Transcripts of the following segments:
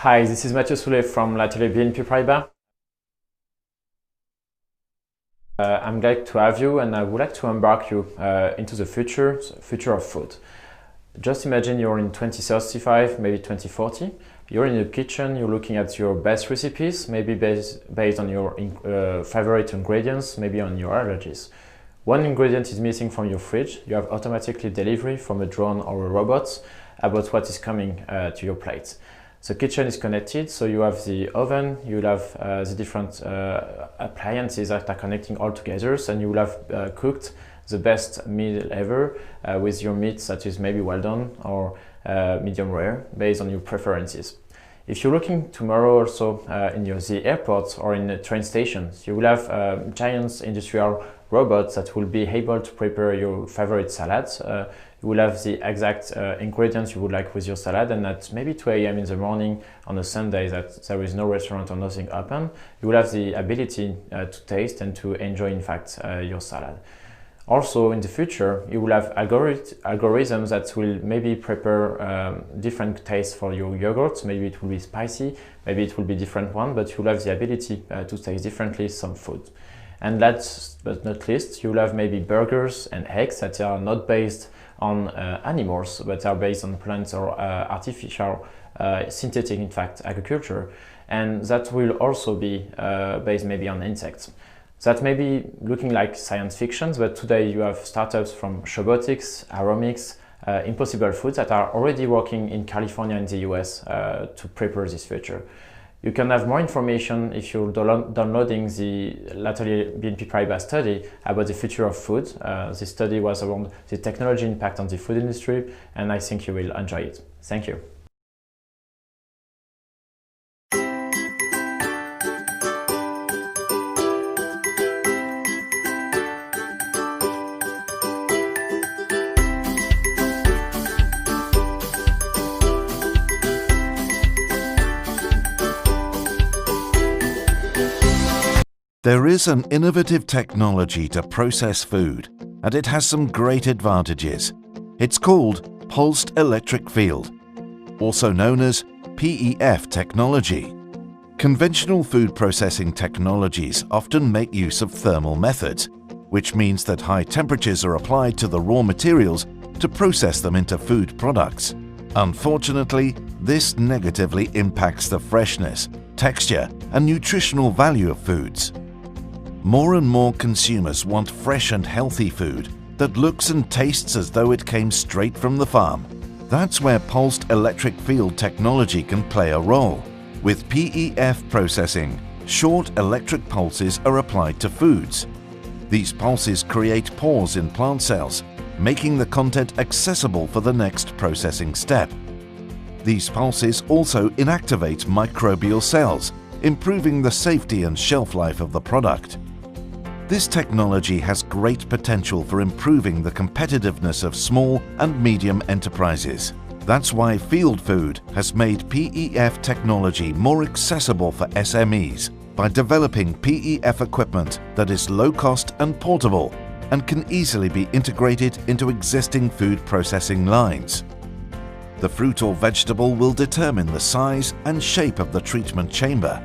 Hi, this is Mathieu Soulet from l'Atelier BNP Paribas. I'm glad to have you, and I would like to embark you into the future of food. Just imagine you're in 2035, maybe 2040. You're in your kitchen, you're looking at your best recipes, maybe based on your favorite ingredients, maybe on your allergies. One ingredient is missing from your fridge. You have automatically delivery from a drone or a robot about what is coming to your plate. The kitchen is connected, so you have the oven, you will have the different appliances that are connecting all together, and you will have cooked the best meal ever with your meat that is maybe well done or medium rare based on your preferences. If you're looking tomorrow also in the airport or in the train stations, you will have giant industrial robots that will be able to prepare your favorite salads. You will have the exact ingredients you would like with your salad, and at maybe 2 a.m. in the morning on a Sunday that there is no restaurant or nothing open, you will have the ability to taste and to enjoy in fact your salad. Also in the future, you will have algorithms that will maybe prepare different tastes for your yogurt. Maybe it will be spicy, maybe it will be different one, but you will have the ability to taste differently some food. And last but not least, you will have maybe burgers and eggs that are not based on animals, but are based on plants or artificial, synthetic, in fact, agriculture. And that will also be based maybe on insects. That may be looking like science fiction, but today you have startups from Shobotics, Aromix, Impossible Foods that are already working in California and the US to prepare this future. You can have more information if you're downloading the l'Atelier BNP Paribas study about the future of food. This study was around the technology impact on the food industry, and I think you will enjoy it. Thank you. There is an innovative technology to process food, and it has some great advantages. It's called Pulsed Electric Field, also known as PEF technology. Conventional food processing technologies often make use of thermal methods, which means that high temperatures are applied to the raw materials to process them into food products. Unfortunately, this negatively impacts the freshness, texture, and nutritional value of foods. More and more consumers want fresh and healthy food that looks and tastes as though it came straight from the farm. That's where pulsed electric field technology can play a role. With PEF processing, short electric pulses are applied to foods. These pulses create pores in plant cells, making the content accessible for the next processing step. These pulses also inactivate microbial cells, improving the safety and shelf life of the product. This technology has great potential for improving the competitiveness of small and medium enterprises. That's why Field Food has made PEF technology more accessible for SMEs by developing PEF equipment that is low cost and portable and can easily be integrated into existing food processing lines. The fruit or vegetable will determine the size and shape of the treatment chamber.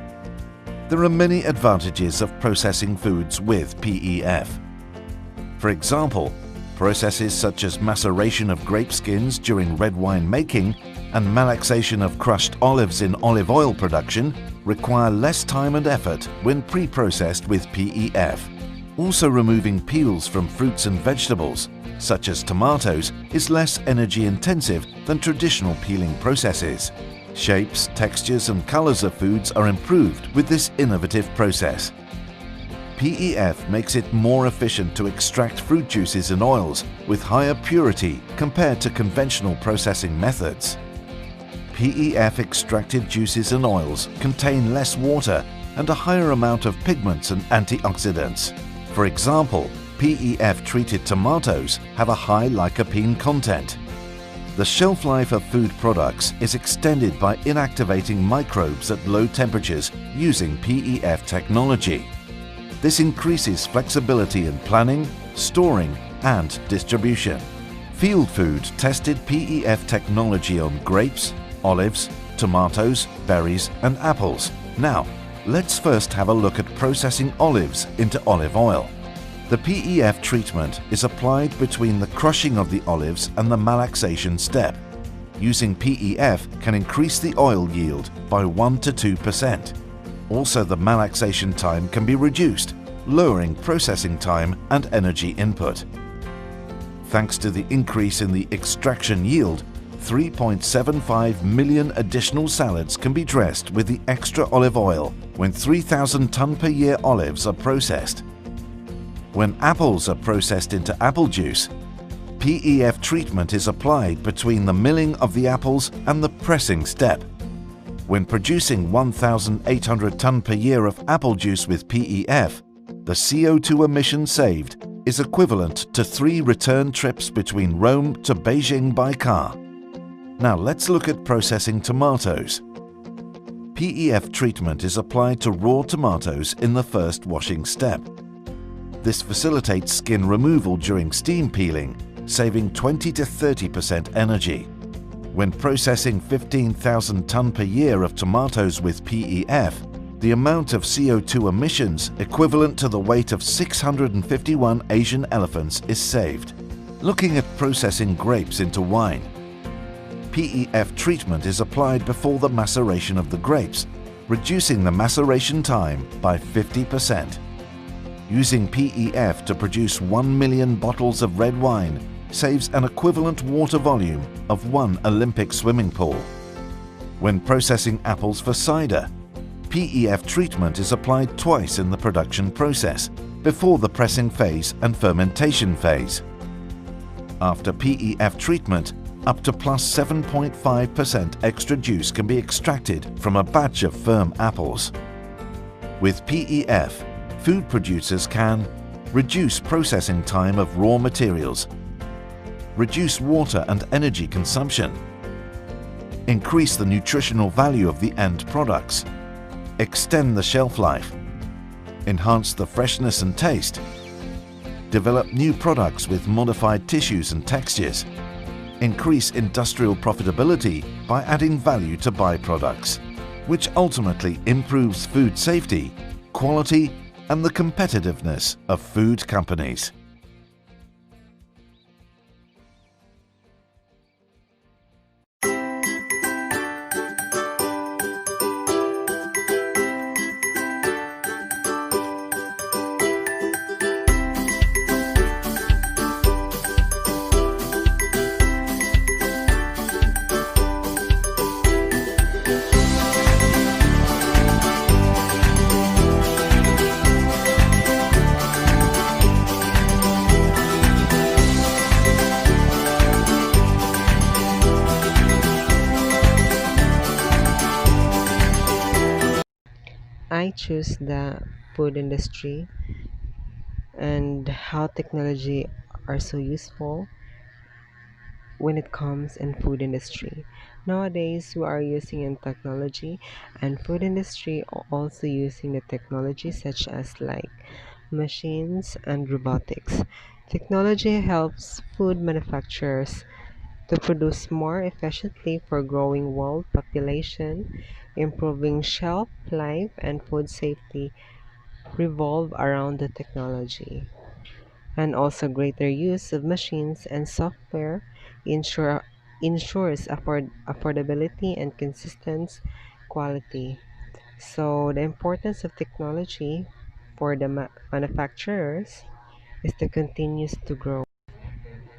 There are many advantages of processing foods with PEF. For example, processes such as maceration of grape skins during red wine making and malaxation of crushed olives in olive oil production require less time and effort when pre-processed with PEF. Also, removing peels from fruits and vegetables, such as tomatoes, is less energy intensive than traditional peeling processes. Shapes, textures and colors of foods are improved with this innovative process. PEF makes it more efficient to extract fruit juices and oils with higher purity compared to conventional processing methods. PEF extracted juices and oils contain less water and a higher amount of pigments and antioxidants. For example, PEF treated tomatoes have a high lycopene content. The shelf life of food products is extended by inactivating microbes at low temperatures using PEF technology. This increases flexibility in planning, storing, and distribution. Field Food tested PEF technology on grapes, olives, tomatoes, berries and apples. Now, let's first have a look at processing olives into olive oil. The PEF treatment is applied between the crushing of the olives and the malaxation step. Using PEF can increase the oil yield by 1 to 2%. Also, the malaxation time can be reduced, lowering processing time and energy input. Thanks to the increase in the extraction yield, 3.75 million additional salads can be dressed with the extra olive oil when 3,000 ton per year olives are processed. When apples are processed into apple juice, PEF treatment is applied between the milling of the apples and the pressing step. When producing 1,800 ton per year of apple juice with PEF, the CO2 emission saved is equivalent to 3 return trips between Rome to Beijing by car. Now let's look at processing tomatoes. PEF treatment is applied to raw tomatoes in the first washing step. This facilitates skin removal during steam peeling, saving 20 to 30% energy. When processing 15,000 ton per year of tomatoes with PEF, the amount of CO2 emissions equivalent to the weight of 651 Asian elephants is saved. Looking at processing grapes into wine, PEF treatment is applied before the maceration of the grapes, reducing the maceration time by 50%. Using PEF to produce 1 million bottles of red wine saves an equivalent water volume of 1 Olympic swimming pool. When processing apples for cider, PEF treatment is applied twice in the production process, before the pressing phase and fermentation phase. After PEF treatment, up to plus 7.5% extra juice can be extracted from a batch of firm apples. With PEF, food producers can reduce processing time of raw materials, reduce water and energy consumption, increase the nutritional value of the end products, extend the shelf life, enhance the freshness and taste, develop new products with modified tissues and textures, increase industrial profitability by adding value to byproducts, which ultimately improves food safety, quality, and the competitiveness of food companies. I choose the food industry and how technology are so useful when it comes in food industry. Nowadays, we are using in technology and food industry are also using the technology such as like machines and robotics. Technology helps food manufacturers to produce more efficiently for growing world population, improving shelf life and food safety revolve around the technology. And also greater use of machines and software ensure ensures affordability and consistent quality. So the importance of technology for the manufacturers is to continues to grow.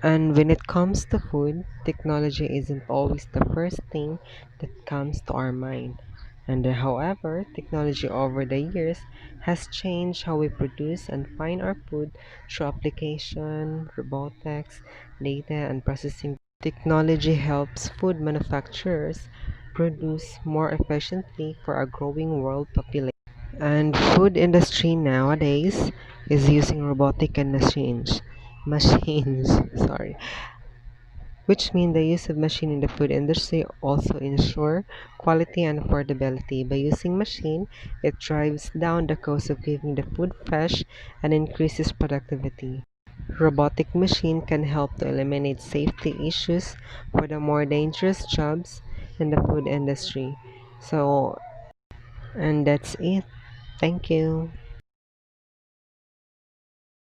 And when it comes to food, technology isn't always the first thing that comes to our mind. And however, technology over the years has changed how we produce and find our food through application, robotics, data, and processing. Technology helps food manufacturers produce more efficiently for a growing world population. And food industry nowadays is using robotic and machines, sorry, which mean the use of machine in the food industry also ensure quality and affordability. By using machine, it drives down the cost of keeping the food fresh and increases productivity. Robotic machine can help to eliminate safety issues for the more dangerous jobs in the food industry. So, and that's it. Thank you.